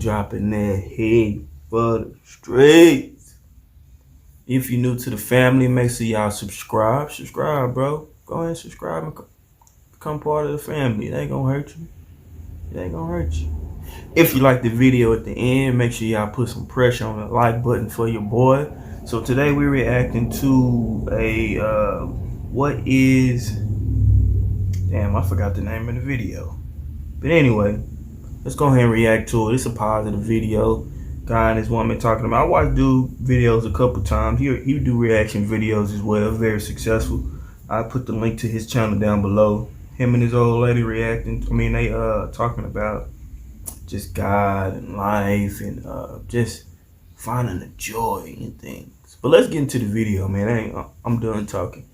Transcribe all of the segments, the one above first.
dropping that heat for the streets. If you're new to the family, make sure y'all subscribe. Subscribe, bro. Go ahead and subscribe and become part of the family. It ain't gonna hurt you. It ain't gonna hurt you. If you like the video at the end, make sure y'all put some pressure on the like button for your boy. So today we're reacting to a damn, I forgot the name of the video. But anyway, let's go ahead and react to it. It's a positive video. Guy and his woman talking about. I watched dude videos a couple times. He do reaction videos as well. Very successful. I put the link to his channel down below. Him and his old lady reacting. I mean, they talking about just God and life and just finding the joy in things. But let's get into the video, man. I'm done talking.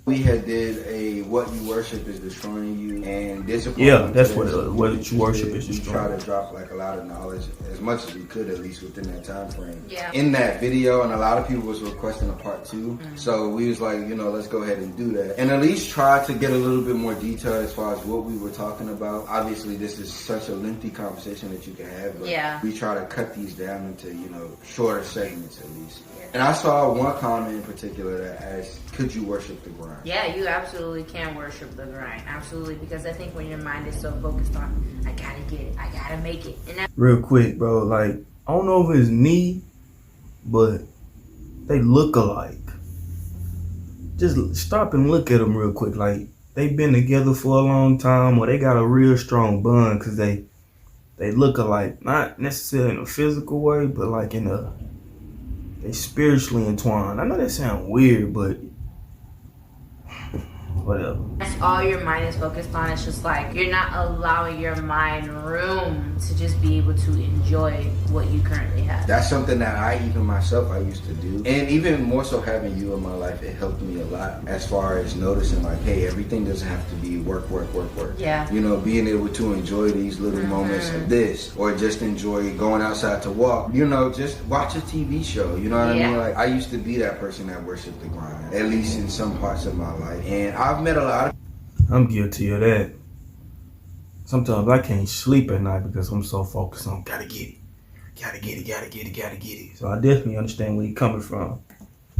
We had did a what you worship is destroying you, and disappointment. Yeah, that's what you worship is destroying. We try to drop like a lot of knowledge as much as we could, at least within that time frame. Yeah. In that video, and a lot of people was requesting a part 2, so we was like, you know, let's go ahead and do that, and at least try to get a little bit more detail as far as what we were talking about. Obviously, this is such a lengthy conversation that you can have, but we try to cut these down into, you know, shorter segments at least. And I saw one comment in particular that asked, could you worship the grind? Yeah, you absolutely can worship the grind. Absolutely. Because I think when your mind is so focused on, I gotta get it, I gotta make it. And real quick, bro, like, I don't know if it's me, but they look alike. Just stop and look at them real quick. Like, they've been together for a long time, or they got a real strong bond because they look alike. Not necessarily in a physical way, but like in a... they spiritually entwined. I know that sounds weird, but whatever. That's all your mind is focused on. It's just like you're not allowing your mind room to just be able to enjoy what you currently have. That's something that I used to do. And even more so having you in my life, it helped me a lot as far as noticing like, hey, everything doesn't have to be work. Yeah. You know, being able to enjoy these little moments of this, or just enjoy going outside to walk. You know, just watch a TV show. You know what I mean? Like, I used to be that person that worshiped the grind, at least in some parts of my life. And I've met a lot of... I'm guilty of that. Sometimes I can't sleep at night because I'm so focused on gotta get it. So I definitely understand where you're coming from.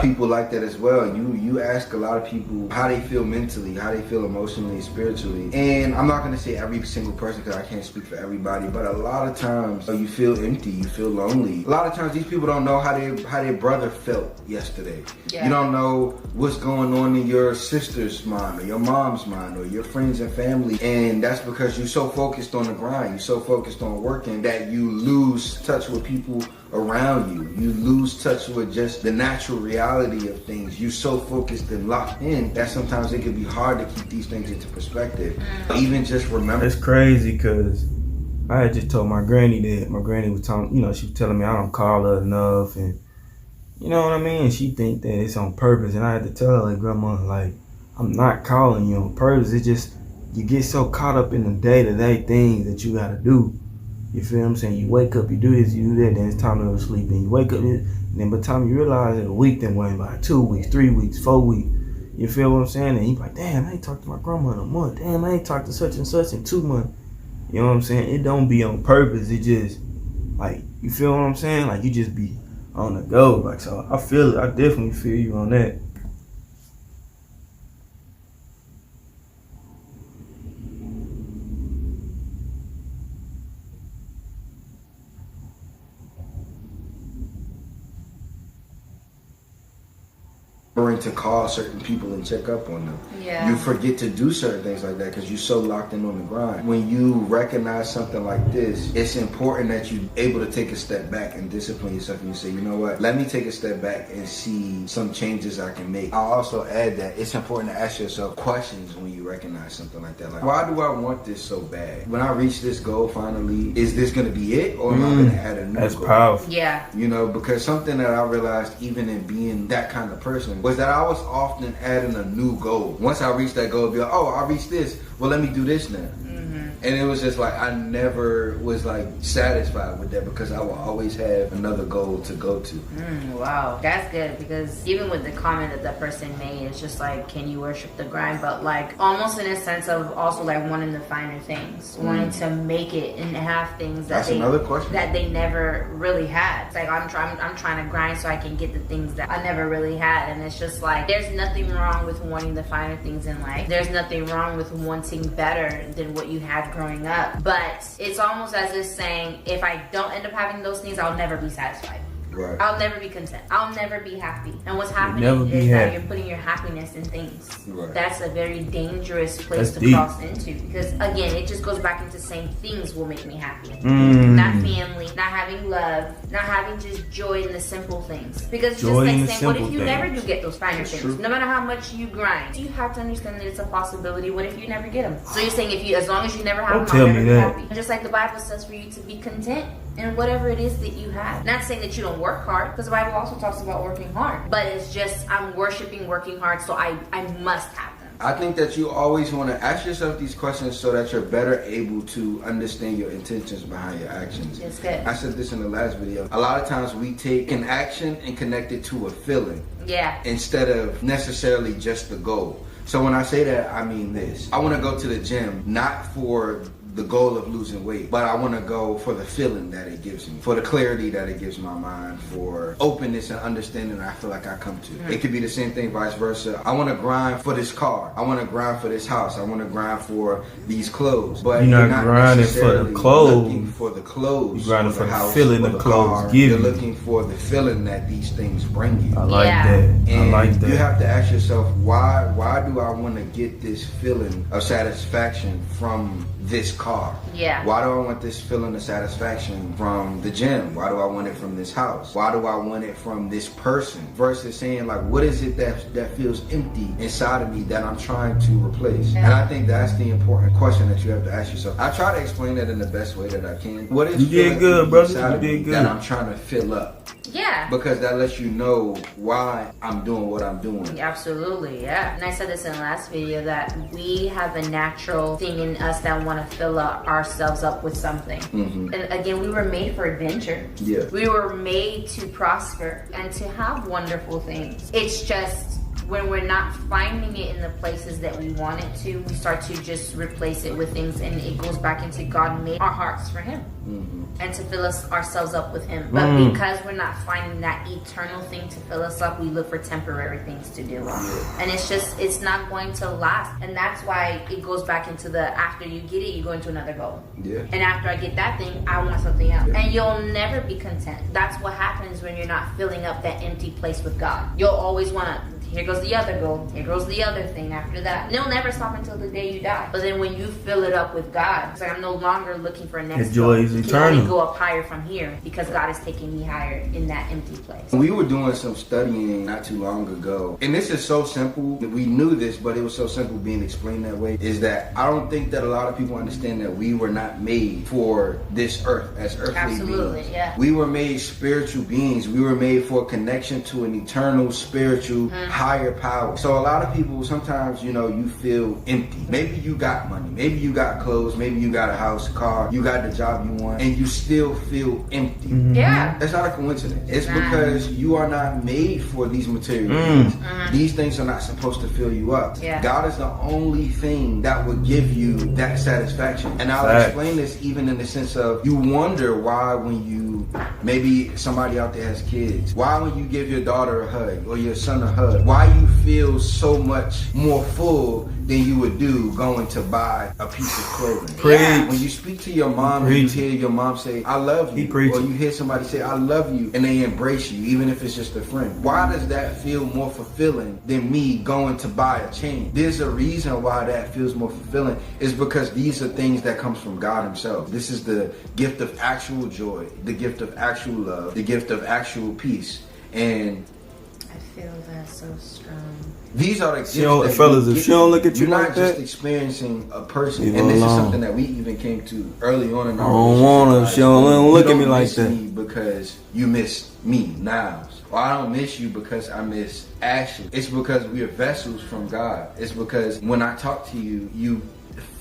People like that as well. You ask a lot of people how they feel mentally, how they feel emotionally, spiritually. And I'm not going to say every single person because I can't speak for everybody, but a lot of times you feel empty, you feel lonely. A lot of times these people don't know how their brother felt yesterday. Yeah. You don't know what's going on in your sister's mind or your mom's mind or your friends and family. And that's because you're so focused on the grind, you're so focused on working that you lose touch with people around you. You lose touch with just the natural reality of things. You're so focused and locked in that sometimes it can be hard to keep these things into perspective. Even just remember. It's crazy because I had just told my granny that my granny was telling, you know, she was telling me I don't call her enough, and you know what I mean? She think that it's on purpose, and I had to tell her, like, grandma, like, I'm not calling you on purpose. It's just you get so caught up in the day-to-day things that you gotta do. You feel what I'm saying? You wake up, you do this, you do that, then it's time to go to sleep. And you wake up, and then by the time you realize that a week then went by, 2 weeks, 3 weeks, 4 weeks. You feel what I'm saying? And you like, damn, I ain't talked to my grandma in a month. Damn, I ain't talked to such and such in 2 months. You know what I'm saying? It don't be on purpose. It just, like, you feel what I'm saying? Like, you just be on the go. Like, so I feel it. I definitely feel you on that. To call certain people and check up on them. Yeah. You forget to do certain things like that because you're so locked in on the grind. When you recognize something like this, it's important that you're able to take a step back and discipline yourself, and you say, you know what, let me take a step back and see some changes I can make. I'll also add that it's important to ask yourself questions when you recognize something like that. Like, why do I want this so bad? When I reach this goal finally, is this going to be it, or am I going to add a new goal? That's powerful. Yeah. You know, because something that I realized even in being that kind of person was that I was often adding a new goal. Once I reached that goal, I'd be like, oh, I reached this. Well, let me do this now. And it was just like, I never was like satisfied with that because I will always have another goal to go to. Wow, that's good, because even with the comment that that person made, it's just like, can you worship the grind? But like almost in a sense of also like wanting the finer things, wanting to make it and have things that another question that they never really had. It's like I'm trying to grind so I can get the things that I never really had. And it's just like, there's nothing wrong with wanting the finer things in life. There's nothing wrong with wanting better than what you had growing up. But it's almost as if saying, if I don't end up having those things, I'll never be satisfied. Right. I'll never be content. I'll never be happy. And what's happening is that you're putting your happiness in things. Right. That's a very dangerous place to cross into. Because again, it just goes back into saying things will make me happy. Not family, not having love, not having just joy in the simple things. Because it's just like saying, what if you never do get those finer things? True. No matter how much you grind, you have to understand that it's a possibility. What if you never get them? So you're saying, as long as you never have them, I'll never be happy. Just like the Bible says for you to be content in whatever it is that you have. Not saying that you don't work hard, because the Bible also talks about working hard. But it's just, I'm worshiping working hard, so I must have them. I think that you always want to ask yourself these questions so that you're better able to understand your intentions behind your actions. It's good. I said this in the last video. A lot of times we take an action and connect it to a feeling. Yeah. Instead of necessarily just the goal. So when I say that, I mean this. I want to go to the gym, not for the goal of losing weight, but I want to go for the feeling that it gives me, for the clarity that it gives my mind, for openness and understanding that I feel like I come to. It could be the same thing, vice versa. I want to grind for this car. I want to grind for this house. I want to grind for these clothes. But you're not grinding for the clothes. Looking for the clothes. You're grinding for the house, feeling the clothes give you. You're looking for the feeling that these things bring you. I like that. And I like that. You have to ask yourself, why do I want to get this feeling of satisfaction from this car? Yeah. Why do I want this feeling of satisfaction from the gym? Why do I want it from this house? Why do I want it from this person? Versus saying like, what is it that feels empty inside of me that I'm trying to replace? Yeah. And I think that's the important question that you have to ask yourself. I try to explain that in the best way that I can. What is you did good, brother. You did good. That I'm trying to fill up? Yeah. Because that lets you know why I'm doing what I'm doing. Absolutely, yeah. And I said this in the last video that we have a natural thing in us that want to fill ourselves up with something. And again, we were made for adventure. Yeah. We were made to prosper and to have wonderful things. It's just when we're not finding it in the places that we want it to, we start to just replace it with things, and it goes back into God made our hearts for Him. And to fill ourselves up with Him. But because we're not finding that eternal thing to fill us up, we look for temporary things to do. And it's not going to last. And that's why it goes back into after you get it, you go into another goal. Yeah. And after I get that thing, I want something else. And you'll never be content. That's what happens when you're not filling up that empty place with God. You'll always want to, here goes the other goal, here goes the other thing after that. And it'll never stop until the day you die. But then when you fill it up with God, it's like, I'm no longer looking for a next joy is goal. eternal. You only go up higher from here because God is taking me higher in that empty place. We were doing some studying not too long ago, and this is so simple. We knew this, but it was so simple being explained that way, is that I don't think that a lot of people understand that we were not made for this earth as earthly beings. Yeah. We were made spiritual beings. We were made for a connection to an eternal, spiritual, higher power. So a lot of people, sometimes, you feel empty. Maybe you got money. Maybe you got clothes. Maybe you got a house, car. You got the job you want, and you still feel empty. Yeah. That's not a coincidence. It's because you are not made for these material things. These things are not supposed to fill you up. Yeah. God is the only thing that will give you that satisfaction. And I'll explain this even in the sense of, you wonder why when maybe somebody out there has kids, why when you give your daughter a hug or your son a hug, why you feel so much more full than you would do going to buy a piece of clothing. Yeah. When you speak to your mom and you hear your mom say, I love you, or you hear somebody say, I love you, and they embrace you, even if it's just a friend, why does that feel more fulfilling than me going to buy a chain? There's a reason why that feels more fulfilling. It's because these are things that comes from God Himself. This is the gift of actual joy, the gift of actual love, the gift of actual peace. And I feel that so strong. These are the gifts if she don't look at you you're like not that, just experiencing a person. leave And this alone. is something that we even came to early on in our I don't want her. She don't look at me like that. You don't miss me because you miss me, Niles. Or I don't miss you because I miss Ashley. It's because we are vessels from God. It's because when I talk to you, you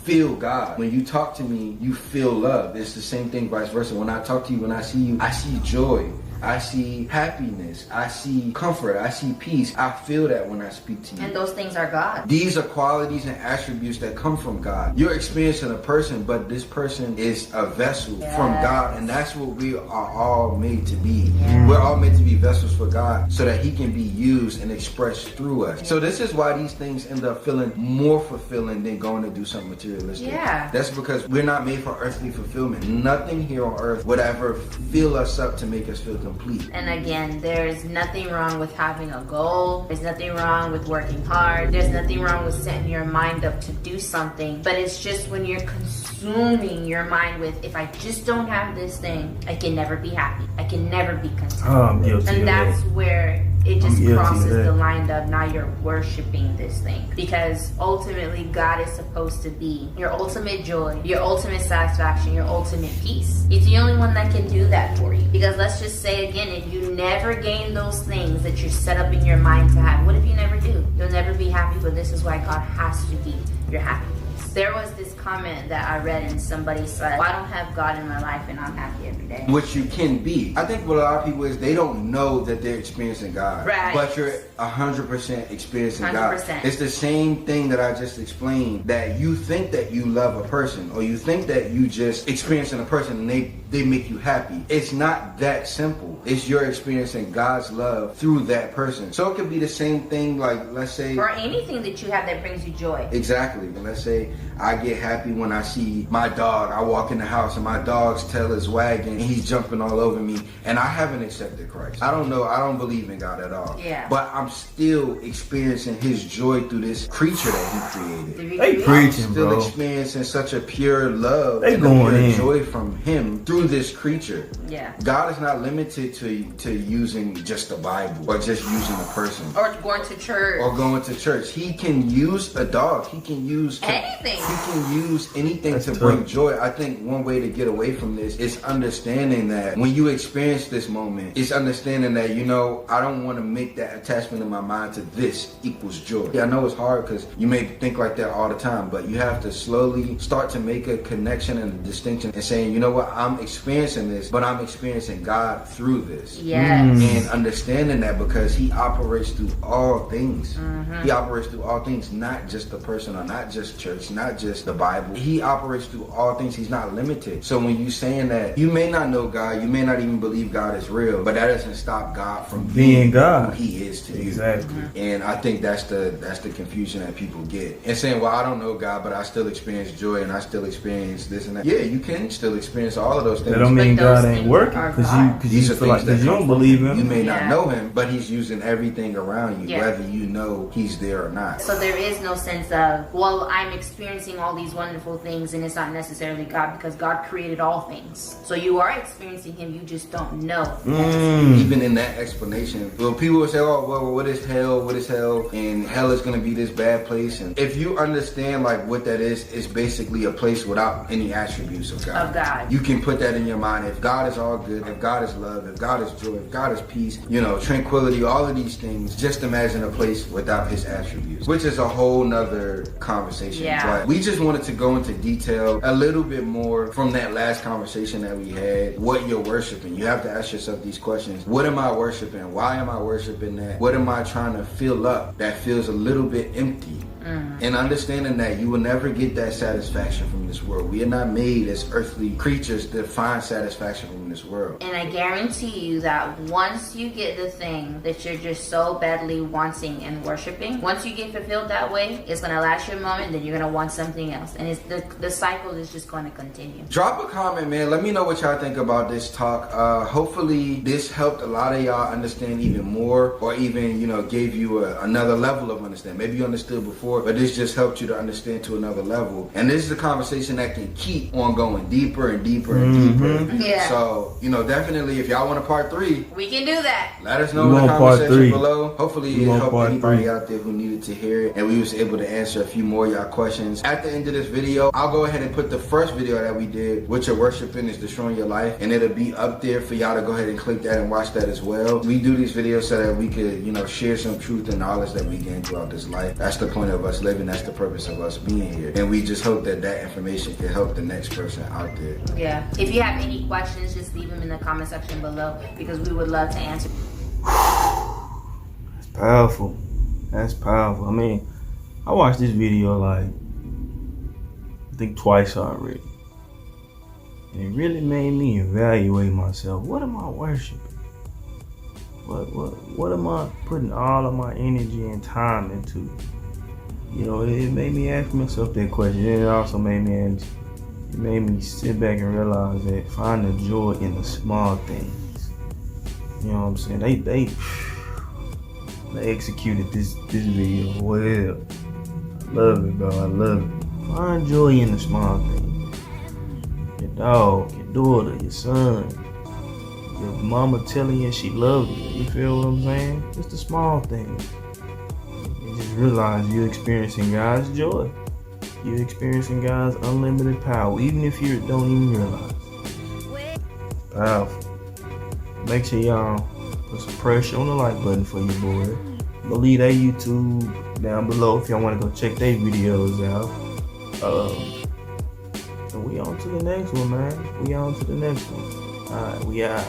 feel God. When you talk to me, you feel love. It's the same thing vice versa. When I talk to you, when I see you, I see joy. I see happiness. I see comfort. I see peace. I feel that when I speak to you. And those things are God. These are qualities and attributes that come from God. You're experiencing a person, but this person is a vessel from God. And that's what we are all made to be. Yes. We're all made to be vessels for God so that he can be used and expressed through us. So this is why these things end up feeling more fulfilling than going to do something materialistic. Yeah. That's because we're not made for earthly fulfillment. Nothing here on earth would ever fill us up to make us feel complete. And again, there's nothing wrong with having a goal. There's nothing wrong with working hard. There's nothing wrong with setting your mind up to do something. But it's just when you're consuming your mind with, if I just don't have this thing, I can never be happy. I can never be content. Oh, I'm guilty And of that's that. where it just I'm guilty crosses of that. the line of now you're worshiping this thing. Because ultimately God is supposed to be your ultimate joy, your ultimate satisfaction, your ultimate peace. He's the only one that can do that for you. Because let's just say again, if you never gain those things that you're set up in your mind to have, what if you never do? You'll never be happy, but this is why God has to be your happy place. There was this comment that I read and somebody said, well, I don't have God in my life and I'm happy every day. Which you can be. I think what a lot of people is they don't know that they're experiencing God. Right. But you're 100% experiencing 100%. God. It's the same thing that I just explained, that you think that you love a person or you think that you just experiencing a person and they make you happy. It's not that simple. It's you're experiencing God's love through that person. So it could be the same thing, like let's say, Or anything that you have that brings you joy. exactly. Let's say I get happy when I see my dog. I walk in the house and my dog's tail is wagging and he's jumping all over me and I haven't accepted Christ. I don't know. I don't believe in God at all. Yeah. But I'm still experiencing his joy through this creature that he created. They I'm preaching, still bro. experiencing such a pure love They and a going pure in. joy from him through this creature. Yeah. God is not limited to using just the Bible or just using a person. Or going to church. Or going to church. He can use a dog. He can use Anything. He can use anything That's to tough. bring joy. I think one way to get away from this is understanding that when you experience this moment, it's understanding that, you know, I don't want to make that attachment in my mind to this equals joy. Yeah, I know it's hard because you may think like that all the time, but you have to slowly start to make a connection and a distinction and saying, you know what, I'm experiencing this, but I'm experiencing God through this. Yes. And understanding that because he operates through all things. He operates through all things, not just the person or not just church, not just the Bible. He operates through all things. He's not limited. So when you saying that, you may not know God, you may not even believe God is real, but that doesn't stop God from Being God. who he is to you. Exactly. And I think that's the confusion that people get. And saying, well, I don't know God, but I still experience joy and I still experience this and that. Yeah, you can still experience all of those things. That don't mean But those God ain't things working are because God. These you are feel like things that because you come don't from believe him. him. You may Yeah. not know him, but he's using everything around you, Yeah. whether you know he's there or not. So there is no sense of, well, I'm experiencing all these wonderful things and it's not necessarily God because God created all things. So you are experiencing him, you just don't know. Even in that explanation, well, people will say, oh, well, what is hell? What is hell? And hell is going to be this bad place. And if you understand like what that is, it's basically a place without any attributes of God. Of God. You can put that in your mind. If God is all good, if God is love, if God is joy, if God is peace, you know, tranquility, all of these things, just imagine a place without his attributes, which is a whole nother conversation. Yeah. But we just wanted to go into detail a little bit more from that last conversation that we had, what you're worshiping. You have to ask yourself these questions. What am I worshiping? Why am I worshiping that? What am I trying to fill up that feels a little bit empty? And understanding that you will never get that satisfaction from this world. We are not made as earthly creatures to find satisfaction from this world. And I guarantee you that once you get the thing that you're just so badly wanting and worshiping, once you get fulfilled that way, it's going to last you a moment, then you're going to want something else. And it's the cycle is just going to continue. Drop a comment, man. Let me know what y'all think about this talk. Hopefully this helped a lot of y'all understand even more, or even, you know, gave you another level of understanding. Maybe you understood before, but this just helped you to understand to another level. And this is a conversation that can keep on going deeper and deeper and deeper. Yeah. So, you know, definitely if y'all want a part 3, We can do that. let us know We in the want part conversation 3. below. Hopefully We it want helped part anybody 3. out there who needed to hear it, and we was able to answer a few more of y'all questions. At the end of this video, I'll go ahead and put the first video that we did, What You're Worshiping is Destroying Your Life, and it'll be up there for y'all to go ahead and click that and watch that as well. We do these videos so that we could, you know, share some truth and knowledge that we gain throughout this life. That's the point of us living. That's the purpose of us being here. And we just hope that that information can help the next person out there. Yeah. If you have any questions, just leave them in the comment section below because we would love to answer. That's powerful. That's powerful. I mean, I watched this video like, I think twice already. And it really made me evaluate myself. What am I worshiping? What am I putting all of my energy and time into? You know, it made me ask myself that question. And it also made me sit back and realize that find the joy in the small things. You know what I'm saying? They executed this video well. I love it, bro. I love it. Find joy in the small things. Your dog, your daughter, your son, your mama telling you she loves you. You feel what I'm saying? Just the small things. You just realize you're experiencing God's joy. You're experiencing God's unlimited power, even if you don't even realize. It's powerful. Make sure y'all put some pressure on the like button for your boy. I'm gonna leave that YouTube down below if y'all want to go check their videos out. And we on to the next one, man. We on to the next one. Alright, we out.